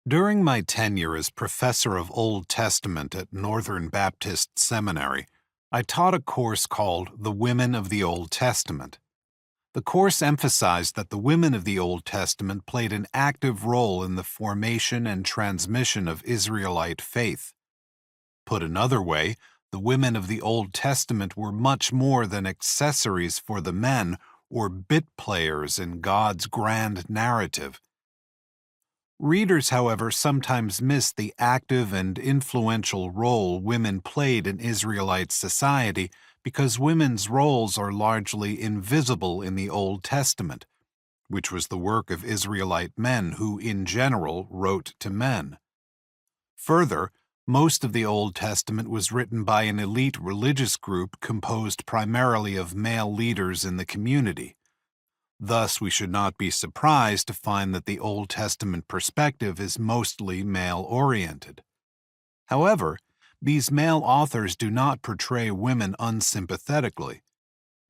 During my tenure as professor of Old Testament at Northern Baptist Seminary, I taught a course called The Women of the Old Testament. The course emphasized that the women of the Old Testament played an active role in the formation and transmission of Israelite faith. Put another way, the women of the Old Testament were much more than accessories for the men or bit players in God's grand narrative. Readers, however, sometimes miss the active and influential role women played in Israelite society because women's roles are largely invisible in the Old Testament, which was the work of Israelite men who, in general, wrote to men. Further, most of the Old Testament was written by an elite religious group composed primarily of male leaders in the community. Thus, we should not be surprised to find that the Old Testament perspective is mostly male-oriented. However, these male authors do not portray women unsympathetically.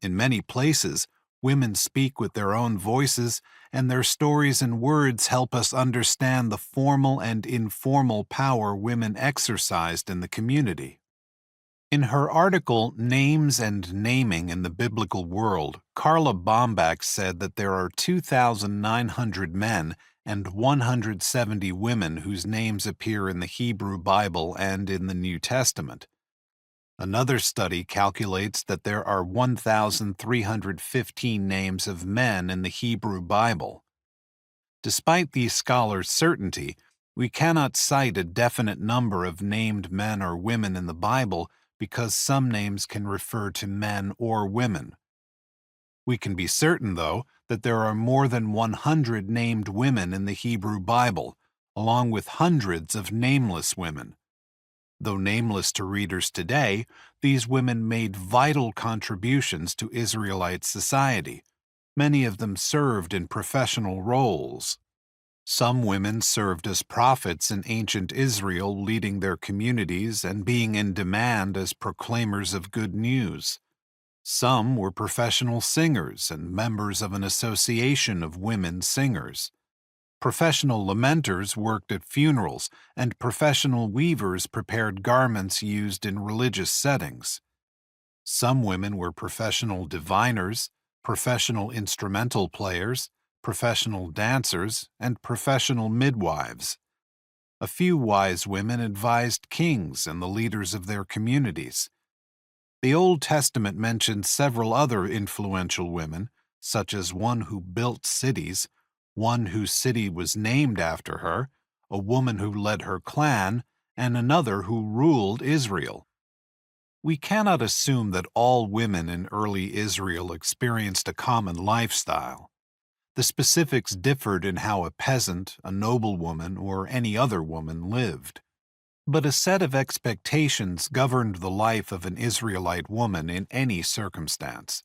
In many places, women speak with their own voices, and their stories and words help us understand the formal and informal power women exercised in the community. In her article, Names and Naming in the Biblical World, Carla Bombach said that there are 2,900 men and 170 women whose names appear in the Hebrew Bible and in the New Testament. Another study calculates that there are 1,315 names of men in the Hebrew Bible. Despite these scholars' certainty, we cannot cite a definite number of named men or women in the Bible because some names can refer to men or women. We can be certain, though, that there are more than 100 named women in the Hebrew Bible, along with hundreds of nameless women. Though nameless to readers today, these women made vital contributions to Israelite society. Many of them served in professional roles. Some women served as prophets in ancient Israel, leading their communities and being in demand as proclaimers of good news. Some were professional singers and members of an association of women singers. Professional lamenters worked at funerals, and professional weavers prepared garments used in religious settings. Some women were professional diviners, professional instrumental players, professional dancers, and professional midwives. A few wise women advised kings and the leaders of their communities. The Old Testament mentions several other influential women, such as one who built cities, one whose city was named after her, a woman who led her clan, and another who ruled Israel. We cannot assume that all women in early Israel experienced a common lifestyle. The specifics differed in how a peasant, a noblewoman, or any other woman lived. But a set of expectations governed the life of an Israelite woman in any circumstance.